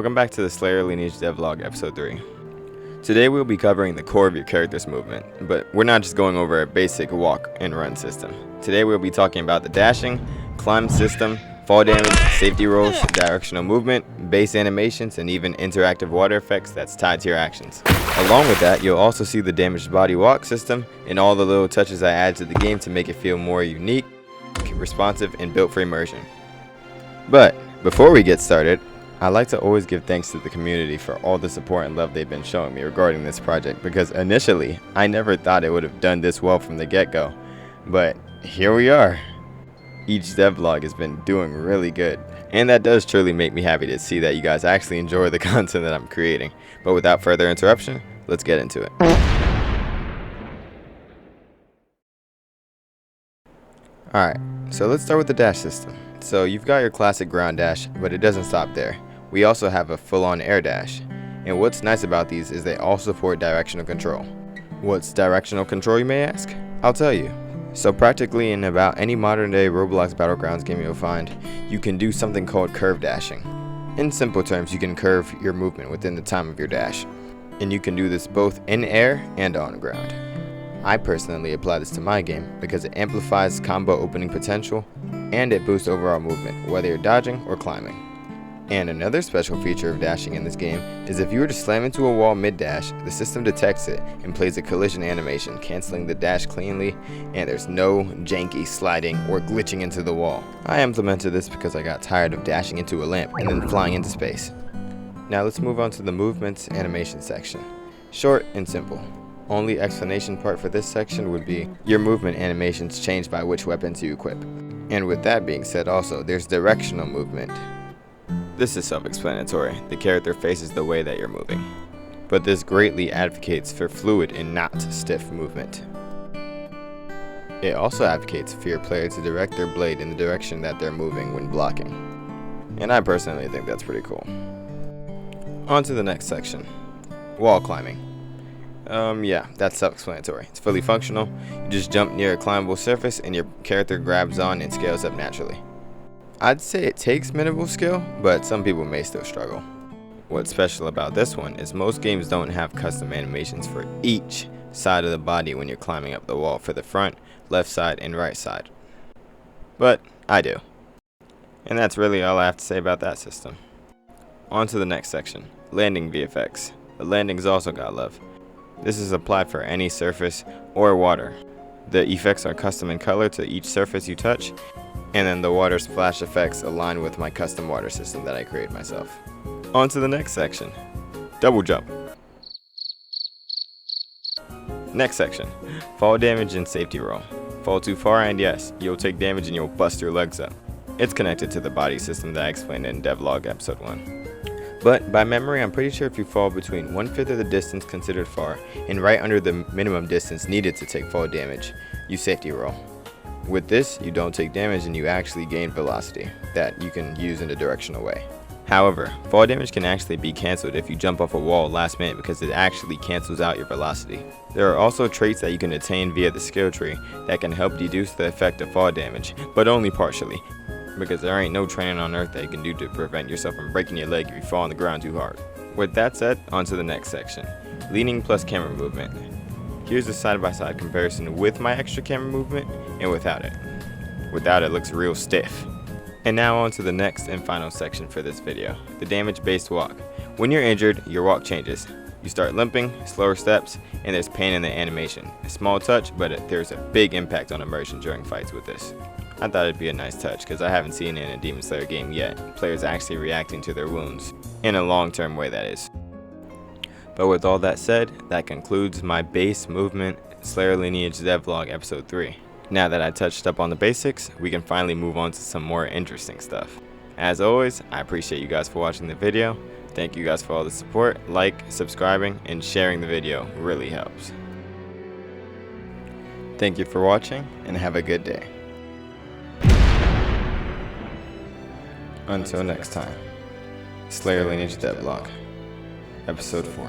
Welcome back to the Slayer Lineage Devlog episode 3. Today we'll be covering the core of your character's movement, but we're not just going over a basic walk and run system. Today we'll be talking about the dashing, climb system, fall damage, safety rolls, directional movement, base animations, and even interactive water effects that's tied to your actions. Along with that, you'll also see the damaged body walk system and all the little touches I add to the game to make it feel more unique, responsive, and built for immersion. But before we get started, I like to always give thanks to the community for all the support and love they've been showing me regarding this project, because initially I never thought it would have done this well from the get-go, but here we are. Each devlog has been doing really good, and that does truly make me happy to see that you guys actually enjoy the content that I'm creating. But without further interruption, let's get into it. Alright, so let's start with the dash system. So you've got your classic ground dash, but it doesn't stop there. We also have a full-on air dash. And what's nice about these is they all support directional control. What's directional control, you may ask? I'll tell you. So practically in about any modern day Roblox Battlegrounds game you'll find, you can do something called curve dashing. In simple terms, you can curve your movement within the time of your dash. And you can do this both in air and on ground. I personally apply this to my game because it amplifies combo opening potential and it boosts overall movement, whether you're dodging or climbing. And another special feature of dashing in this game is if you were to slam into a wall mid-dash, the system detects it and plays a collision animation, canceling the dash cleanly, and there's no janky sliding or glitching into the wall. I implemented this because I got tired of dashing into a lamp and then flying into space. Now let's move on to the movements animation section. Short and simple. Only explanation part for this section would be your movement animations change by which weapons you equip. And with that being said, also there's directional movement. This is self-explanatory. The character faces the way that you're moving. But this greatly advocates for fluid and not stiff movement. It also advocates for your player to direct their blade in the direction that they're moving when blocking. And I personally think that's pretty cool. On to the next section. Wall climbing. Yeah, that's self-explanatory. It's fully functional. You just jump near a climbable surface and your character grabs on and scales up naturally. I'd say it takes minimal skill, but some people may still struggle. What's special about this one is most games don't have custom animations for each side of the body when you're climbing up the wall for the front, left side, and right side. But I do. And that's really all I have to say about that system. On to the next section, landing VFX. The landings also got love. This is applied for any surface or water. The effects are custom in color to each surface you touch, and then the water splash effects align with my custom water system that I created myself. On to the next section, double jump. Next section, fall damage and safety roll. Fall too far and yes, you'll take damage and you'll bust your legs up. It's connected to the body system that I explained in Devlog episode 1. But by memory, I'm pretty sure if you fall between 1/5 of the distance considered far and right under the minimum distance needed to take fall damage, you safety roll. With this, you don't take damage and you actually gain velocity that you can use in a directional way. However, fall damage can actually be cancelled if you jump off a wall last minute because it actually cancels out your velocity. There are also traits that you can attain via the skill tree that can help deduce the effect of fall damage, but only partially, because there ain't no training on earth that you can do to prevent yourself from breaking your leg if you fall on the ground too hard. With that said, on to the next section, leaning plus camera movement. Here's a side-by-side comparison with my extra camera movement and without it. Without it looks real stiff. And now on to the next and final section for this video, the damage-based walk. When you're injured, your walk changes. You start limping, slower steps, and there's pain in the animation. A small touch, but there's a big impact on immersion during fights with this. I thought it'd be a nice touch because I haven't seen it in a Demon Slayer game yet, players actually reacting to their wounds, in a long-term way that is. But with all that said, that concludes my base movement Slayer Lineage Devlog episode 3. Now that I touched up on the basics, we can finally move on to some more interesting stuff. As always, I appreciate you guys for watching the video. Thank you guys for all the support. Like, subscribing, and sharing the video really helps. Thank you for watching, and have a good day. Until next time, Slayer Lineage Devlog, episode 4.